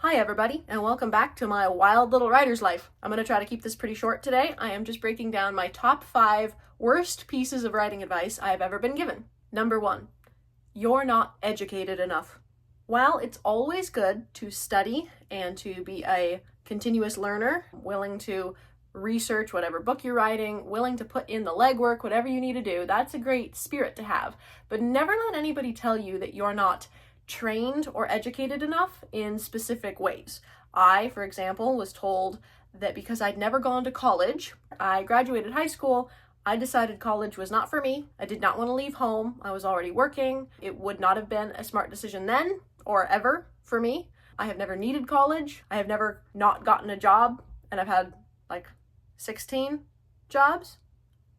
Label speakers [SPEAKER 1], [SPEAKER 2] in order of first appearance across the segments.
[SPEAKER 1] Hi everybody, and welcome back to my wild little writer's life. I'm going to try to keep this pretty short today. I am just breaking down my top 5 worst pieces of writing advice I've ever been given. Number 1, you're not educated enough. While it's always good to study and to be a continuous learner, willing to research whatever book you're writing, willing to put in the legwork, whatever you need to do, that's a great spirit to have. But never let anybody tell you that you're not trained or educated enough in specific ways. I, for example, was told that because I'd never gone to college, I graduated high school, I decided college was not for me. I did not want to leave home. I was already working. It would not have been a smart decision then or ever for me. I have never needed college. I have never not gotten a job, and I've had like 16 jobs.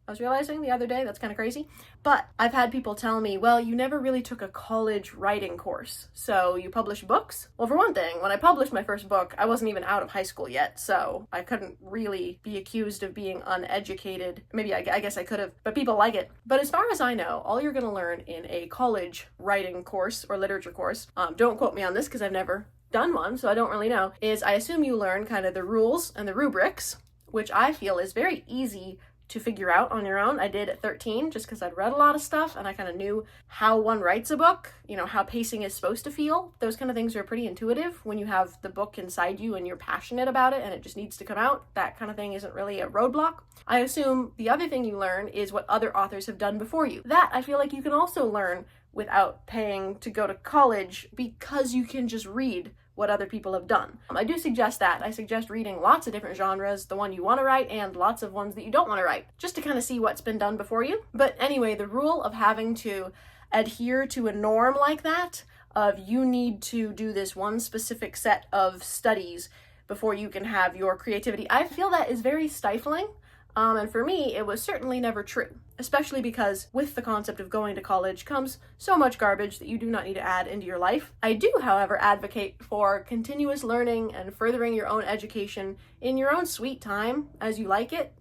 [SPEAKER 1] I was realizing the other day, that's kind of crazy. But I've had people tell me, well, you never really took a college writing course, so you publish books? Well, for one thing, when I published my first book, I wasn't even out of high school yet, so I couldn't really be accused of being uneducated. Maybe I guess I could have, but people like it. But as far as I know, all you're gonna learn in a college writing course or literature course, don't quote me on this because I've never done one, so I don't really know, is I assume you learn kind of the rules and the rubrics, which I feel is very easy to figure out on your own. I did at 13 just because I'd read a lot of stuff and I kind of knew how one writes a book, how pacing is supposed to feel. Those kind of things are pretty intuitive when you have the book inside you and you're passionate about it and it just needs to come out. That kind of thing isn't really a roadblock. I assume the other thing you learn is what other authors have done before you. That I feel like you can also learn without paying to go to college because you can just read what other people have done. I do suggest that. I suggest reading lots of different genres, the one you want to write and lots of ones that you don't want to write, just to kind of see what's been done before you. But anyway, the rule of having to adhere to a norm like that, of you need to do this one specific set of studies before you can have your creativity, I feel that is very stifling. And for me, it was certainly never true, especially because with the concept of going to college comes so much garbage that you do not need to add into your life. I do, however, advocate for continuous learning and furthering your own education in your own sweet time as you like it,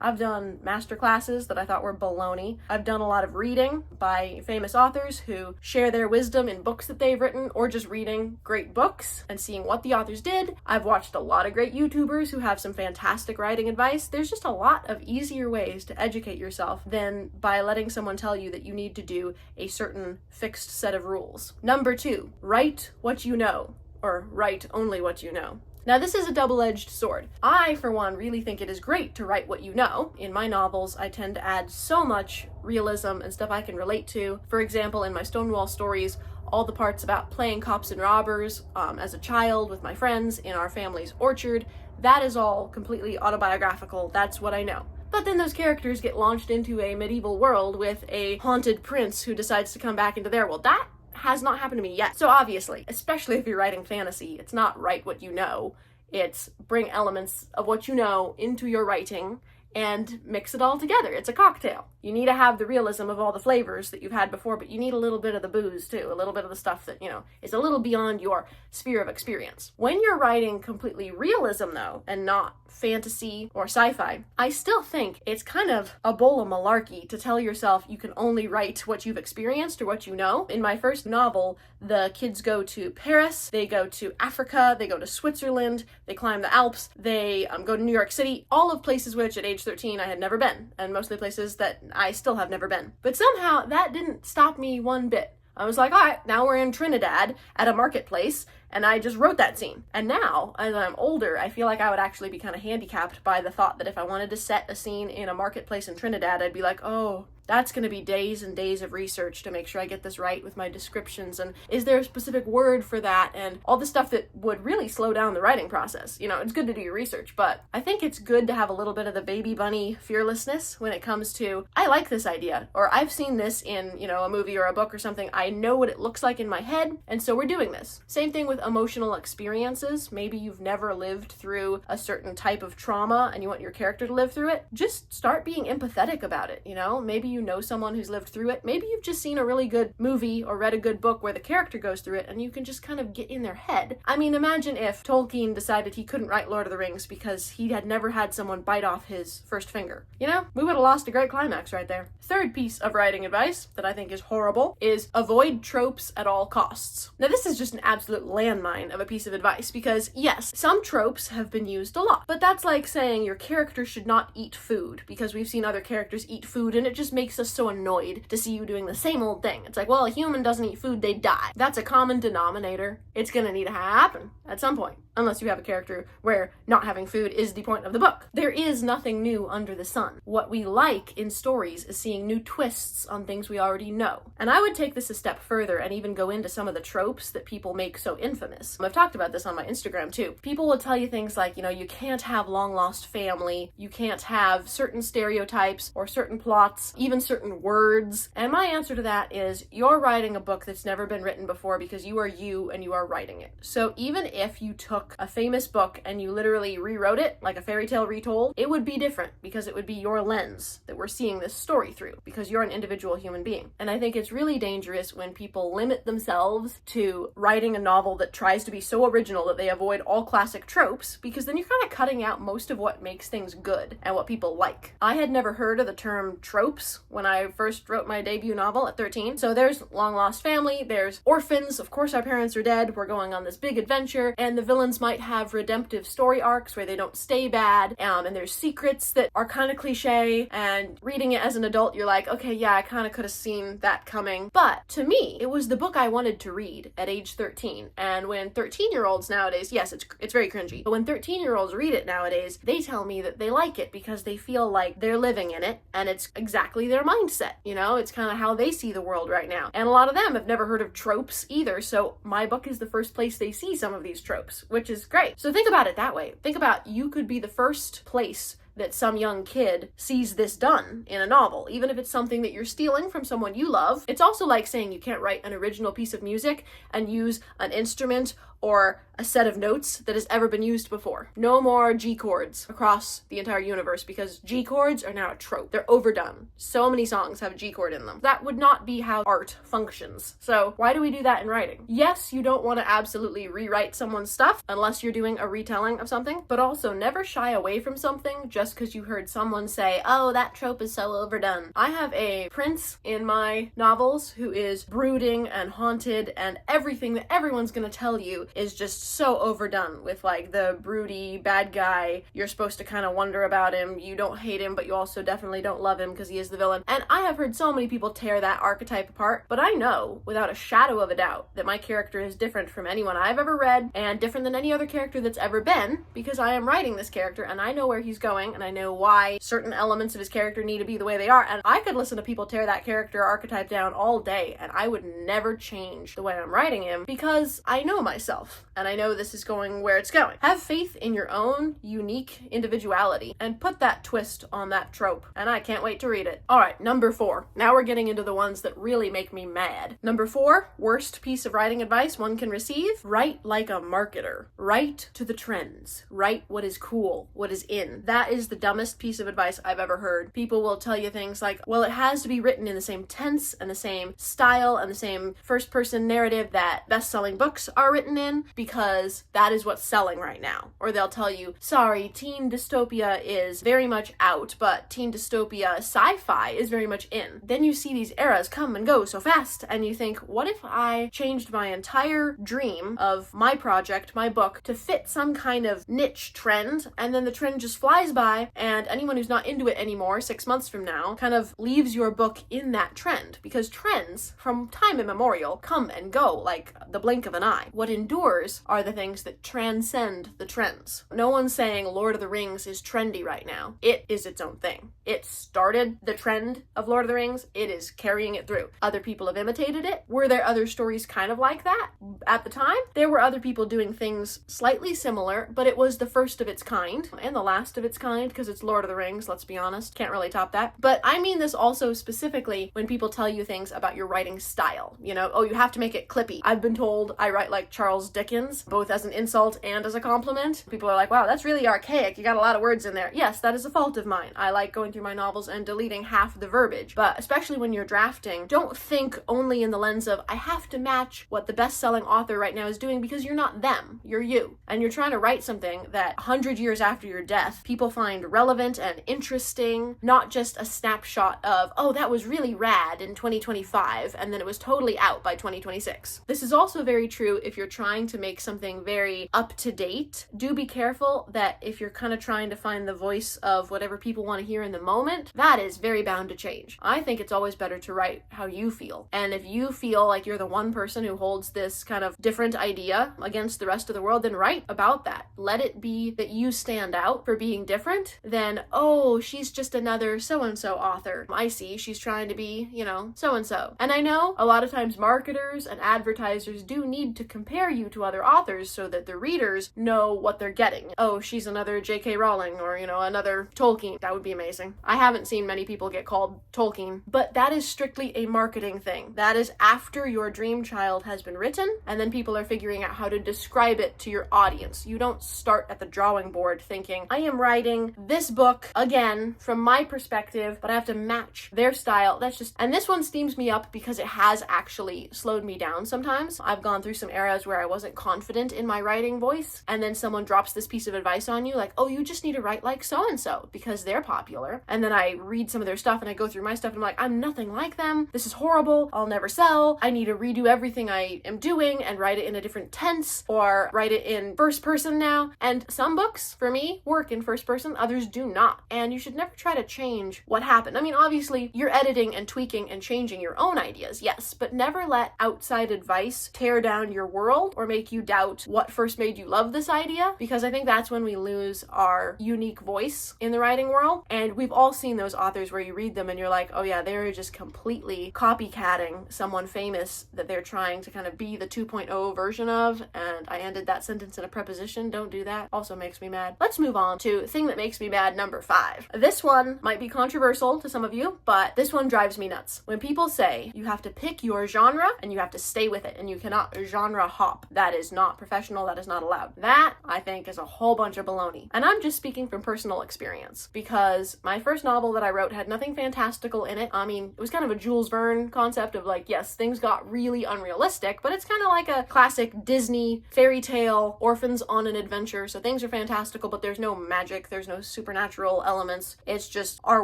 [SPEAKER 1] I've done master classes that I thought were baloney. I've done a lot of reading by famous authors who share their wisdom in books that they've written, or just reading great books and seeing what the authors did. I've watched a lot of great YouTubers who have some fantastic writing advice. There's just a lot of easier ways to educate yourself than by letting someone tell you that you need to do a certain fixed set of rules. Number 2, write what you know, or write only what you know. Now, this is a double-edged sword. I, for one, really think it is great to write what you know. In my novels, I tend to add so much realism and stuff I can relate to. For example, in my Stonewall stories, all the parts about playing cops and robbers as a child with my friends in our family's orchard, that is all completely autobiographical. That's what I know. But then those characters get launched into a medieval world with a haunted prince who decides to come back into their world. That has not happened to me yet. So obviously, especially if you're writing fantasy, it's not write what you know, it's bring elements of what you know into your writing and mix it all together. It's a cocktail. You need to have the realism of all the flavors that you've had before, but you need a little bit of the booze too, a little bit of the stuff that, is a little beyond your sphere of experience. When you're writing completely realism though, and not fantasy or sci-fi, I still think it's kind of a bowl of malarkey to tell yourself you can only write what you've experienced or what you know. In my first novel, the kids go to Paris, they go to Africa, they go to Switzerland, they climb the Alps, they go to New York City, all of places which at age 13 I had never been, and mostly places that I still have never been. But somehow that didn't stop me one bit. I was like, all right, now we're in Trinidad at a marketplace, and I just wrote that scene. And now, as I'm older, I feel like I would actually be kind of handicapped by the thought that if I wanted to set a scene in a marketplace in Trinidad, I'd be like, oh, that's going to be days and days of research to make sure I get this right with my descriptions, and is there a specific word for that, and all the stuff that would really slow down the writing process. It's good to do your research, but I think it's good to have a little bit of the baby bunny fearlessness when it comes to, I like this idea, or I've seen this in, a movie or a book or something. I know what it looks like in my head, and so we're doing this. Same thing with emotional experiences. Maybe you've never lived through a certain type of trauma and you want your character to live through it. Just start being empathetic about it, Maybe you know someone who's lived through it. Maybe you've just seen a really good movie or read a good book where the character goes through it and you can just kind of get in their head. I mean, imagine if Tolkien decided he couldn't write Lord of the Rings because he had never had someone bite off his first finger. We would have lost a great climax right there. Third piece of writing advice that I think is horrible is avoid tropes at all costs. Now, this is just an absolute landmine of a piece of advice, because yes, some tropes have been used a lot, but that's like saying your character should not eat food because we've seen other characters eat food and it just makes us so annoyed to see you doing the same old thing. It's like, well, a human doesn't eat food, they die. That's a common denominator. It's gonna need to happen at some point, unless you have a character where not having food is the point of the book. There is nothing new under the sun. What we like in stories is seeing new twists on things we already know. And I would take this a step further and even go into some of the tropes that people make so infamous. I've talked about this on my Instagram too. People will tell you things like, you can't have long lost family, you can't have certain stereotypes or certain plots, even certain words. And my answer to that is, you're writing a book that's never been written before because you are you and you are writing it. So even if you took a famous book and you literally rewrote it like a fairy tale retold, it would be different because it would be your lens that we're seeing this story through, because you're an individual human being. And I think it's really dangerous when people limit themselves to writing a novel that tries to be so original that they avoid all classic tropes, because then you're kind of cutting out most of what makes things good and what people like. I had never heard of the term tropes when I first wrote my debut novel at 13. So there's long lost family, there's orphans, of course our parents are dead, we're going on this big adventure, and the villains might have redemptive story arcs where they don't stay bad, and there's secrets that are kind of cliche, and reading it as an adult you're like, okay, yeah, I kind of could have seen that coming. But to me, it was the book I wanted to read at age 13. And when 13-year-olds nowadays, yes, it's very cringy, but when 13-year-olds read it nowadays, they tell me that they like it because they feel like they're living in it and it's exactly their mindset. It's kind of how they see the world right now. And a lot of them have never heard of tropes either, so my book is the first place they see some of these tropes, which is great. So think about it that way. Think about, you could be the first place that some young kid sees this done in a novel, even if it's something that you're stealing from someone you love. It's also like saying you can't write an original piece of music and use an instrument or a set of notes that has ever been used before. No more G chords across the entire universe, because G chords are now a trope. They're overdone. So many songs have a G chord in them. That would not be how art functions. So why do we do that in writing? Yes, you don't want to absolutely rewrite someone's stuff unless you're doing a retelling of something, but also never shy away from something just because you heard someone say, oh, that trope is so overdone. I have a prince in my novels who is brooding and haunted, and everything that everyone's gonna tell you is just so overdone with like the broody bad guy. You're supposed to kind of wonder about him. You don't hate him, but you also definitely don't love him because he is the villain. And I have heard so many people tear that archetype apart, but I know without a shadow of a doubt that my character is different from anyone I've ever read and different than any other character that's ever been, because I am writing this character and I know where he's going and I know why certain elements of his character need to be the way they are. And I could listen to people tear that character archetype down all day and I would never change the way I'm writing him, because I know myself and I know this is going where it's going. Have faith in your own unique individuality and put that twist on that trope, and I can't wait to read it. All right, number 4. Now we're getting into the ones that really make me mad. Number 4, worst piece of writing advice one can receive: write like a marketer. Write to the trends. Write what is cool, what is in. That is the dumbest piece of advice I've ever heard. People will tell you things like, well, it has to be written in the same tense and the same style and the same first-person narrative that best-selling books are written in, because that is what's selling right now. Or they'll tell you, sorry, teen dystopia is very much out, but teen dystopia sci-fi is very much in. Then you see these eras come and go so fast, and you think, what if I changed my entire dream of my project, my book, to fit some kind of niche trend, and then the trend just flies by, and anyone who's not into it anymore 6 months from now kind of leaves your book in that trend, because trends from time immemorial come and go like the blink of an eye. What endures are the things that transcend the trends. No one's saying Lord of the Rings is trendy right now. It is its own thing. It started the trend of Lord of the Rings. It is carrying it through. Other people have imitated it. Were there other stories kind of like that at the time? There were other people doing things slightly similar, but it was the first of its kind and the last of its kind, because it's Lord of the Rings, let's be honest. Can't really top that. But I mean this also specifically when people tell you things about your writing style. Oh, you have to make it clippy. I've been told I write like Charles Dickens, both as an insult and as a compliment. People are like, wow, that's really archaic. You got a lot of words in there. Yes, that is a fault of mine. I like going through my novels and deleting half the verbiage. But especially when you're drafting, don't think only in the lens of, I have to match what the best-selling author right now is doing, because you're not them. You're you. And you're trying to write something that 100 years after your death, people find relevant and interesting, not just a snapshot of, oh, that was really rad in 2025, and then it was totally out by 2026. This is also very true if you're trying trying to make something very up to date, do be careful that if you're kind of trying to find the voice of whatever people want to hear in the moment, that is very bound to change. I think it's always better to write how you feel. And if you feel like you're the one person who holds this kind of different idea against the rest of the world, then write about that. Let it be that you stand out for being different, then, oh, she's just another so-and-so author. I see, she's trying to be, so-and-so. And I know a lot of times marketers and advertisers do need to compare you to other authors so that the readers know what they're getting. Oh, she's another J.K. Rowling or, another Tolkien. That would be amazing. I haven't seen many people get called Tolkien, but that is strictly a marketing thing. That is after your dream child has been written, and then people are figuring out how to describe it to your audience. You don't start at the drawing board thinking, I am writing this book again from my perspective, but I have to match their style. And this one steams me up because it has actually slowed me down sometimes. I've gone through some eras where I wasn't confident in my writing voice, and then someone drops this piece of advice on you, like, oh, you just need to write like so-and-so because they're popular. And then I read some of their stuff and I go through my stuff and I'm like, I'm nothing like them. This is horrible. I'll never sell. I need to redo everything I am doing and write it in a different tense or write it in first person now. And some books, for me, work in first person, others do not. And you should never try to change what happened. I mean, obviously, you're editing and tweaking and changing your own ideas, yes, but never let outside advice tear down your world or make you doubt what first made you love this idea, because I think that's when we lose our unique voice in the writing world. And we've all seen those authors where you read them and you're like, oh yeah, they're just completely copycatting someone famous that they're trying to kind of be the 2.0 version of. And I ended that sentence in a preposition. Don't do that. Also makes me mad. Let's move on to thing that makes me mad, number 5. This one might be controversial to some of you, but this one drives me nuts. When people say you have to pick your genre and you have to stay with it and you cannot genre hop, that is not professional. That is not allowed. That, I think, is a whole bunch of baloney. And I'm just speaking from personal experience because my first novel that I wrote had nothing fantastical in it. I mean, it was kind of a Jules Verne concept of like, yes, things got really unrealistic, but it's kind of like a classic Disney fairy tale, orphans on an adventure. So things are fantastical, but there's no magic, there's no supernatural elements. It's just our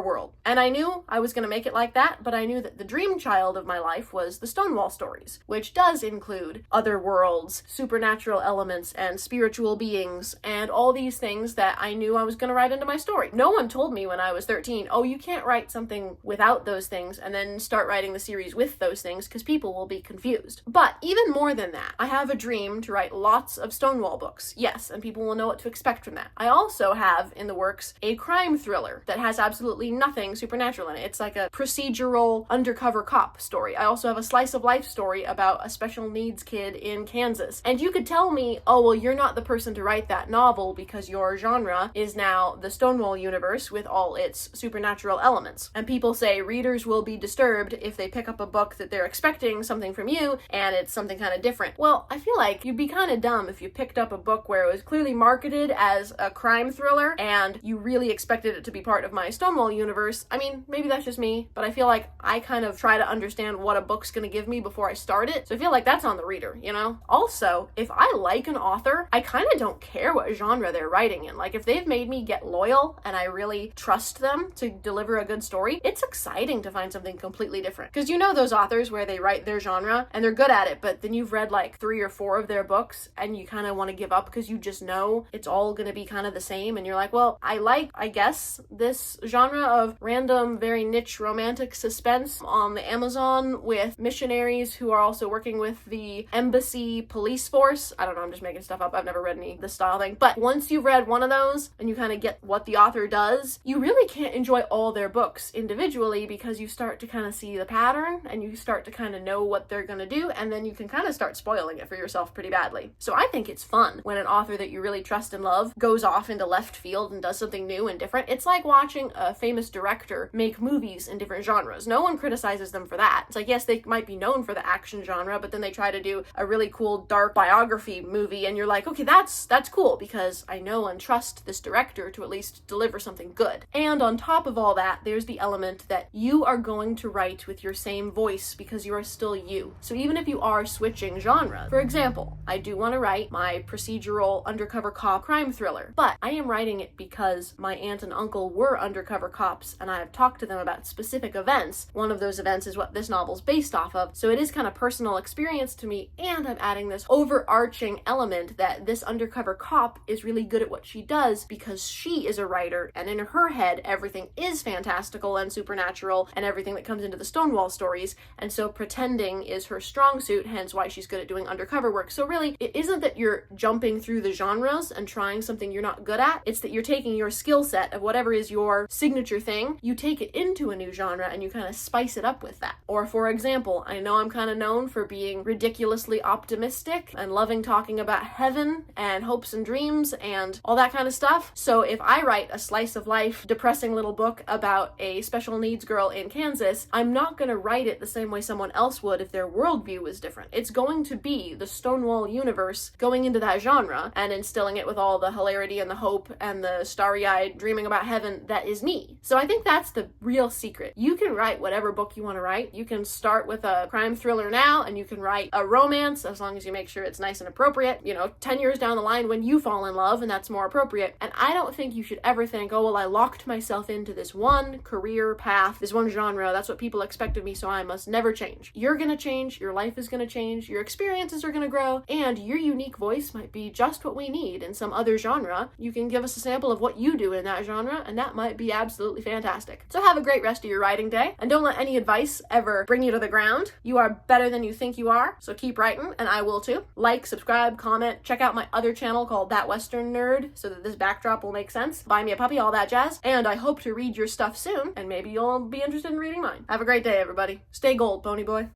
[SPEAKER 1] world. And I knew I was going to make it like that, but I knew that the dream child of my life was the Stonewall stories, which does include other worlds, supernatural elements, and spiritual beings, and all these things that I knew I was going to write into my story. No one told me when I was 13, oh, you can't write something without those things and then start writing the series with those things because people will be confused. But even more than that, I have a dream to write lots of Stonewall books, yes, and people will know what to expect from that. I also have in the works a crime thriller that has absolutely nothing supernatural in it. It's like a procedural undercover cop story. I also have a slice of life story about a special needs kid in Kansas. And you could tell me, oh, well, you're not the person to write that novel because your genre is now the Stonewall universe with all its supernatural elements. And people say readers will be disturbed if they pick up a book that they're expecting something from you and it's something kind of different. Well, I feel like you'd be kind of dumb if you picked up a book where it was clearly marketed as a crime thriller and you really expected it to be part of my Stonewall universe. I mean, maybe that's just me, but I feel like I kind of try to understand what a book's going to give me before I start it. So I feel like that's on the reader, Also, if I like an author, I kind of don't care what genre they're writing in. Like if they've made me get loyal and I really trust them to deliver a good story, it's exciting to find something completely different. Because those authors where they write their genre and they're good at it, but then you've read like 3 or 4 of their books and you kind of want to give up because you just know it's all going to be kind of the same. And you're like, well, I guess, this genre of random, very niche romantic suspense on the Amazon with missionaries who are also working with the embassy police force. I don't know, I'm just making stuff up. I've never read any of this style thing. But once you've read one of those and you kind of get what the author does, you really can't enjoy all their books individually because you start to kind of see the pattern and you start to kind of know what they're going to do, and then you can kind of start spoiling it for yourself pretty badly. So I think it's fun when an author that you really trust and love goes off into left field and does something new and different. It's like watching a famous director make movies in different genres. No one criticizes them for that. It's like, yes, they might be known for the action genre, but then they try to do a really cool dark biography movie and you're like, okay, that's cool because I know and trust this director to at least deliver something good. And on top of all that, there's the element that you are going to write with your same voice because you are still you. So even if you are switching genres, for example, I do want to write my procedural undercover cop crime thriller, but I am writing it because my aunt and uncle were undercover cops and I have talked to them about specific events. One of those events is what this novel's based off of. So it is kind of personal experience to me, and I'm adding this this overarching element that this undercover cop is really good at what she does because she is a writer, and in her head everything is fantastical and supernatural and everything that comes into the Stonewall stories, and so pretending is her strong suit, hence why she's good at doing undercover work. So really, it isn't that you're jumping through the genres and trying something you're not good at, it's that you're taking your skill set of whatever is your signature thing, you take it into a new genre and you kind of spice it up with that. Or for example, I know I'm kind of known for being ridiculously optimistic and loving talking about heaven and hopes and dreams and all that kind of stuff. So if I write a slice of life, depressing little book about a special needs girl in Kansas, I'm not going to write it the same way someone else would if their worldview was different. It's going to be the Stonewall universe going into that genre and instilling it with all the hilarity and the hope and the starry-eyed dreaming about heaven that is me. So I think that's the real secret. You can write whatever book you want to write. You can start with a crime thriller now, and you can write a romance as long as you make sure it's nice and appropriate, 10 years down the line when you fall in love and that's more appropriate. And I don't think you should ever think, oh, well, I locked myself into this one career path, this one genre, that's what people expect of me, so I must never change. You're gonna change, your life is gonna change, your experiences are gonna grow, and your unique voice might be just what we need in some other genre. You can give us a sample of what you do in that genre, and that might be absolutely fantastic. So have a great rest of your writing day, and don't let any advice ever bring you to the ground. You are better than you think you are, so keep writing, and I will too. Like, subscribe, comment, check out my other channel called That Western Nerd so that this backdrop will make sense. Buy me a puppy, all that jazz, and I hope to read your stuff soon, and maybe you'll be interested in reading mine. Have a great day, everybody. Stay gold, Pony Boy.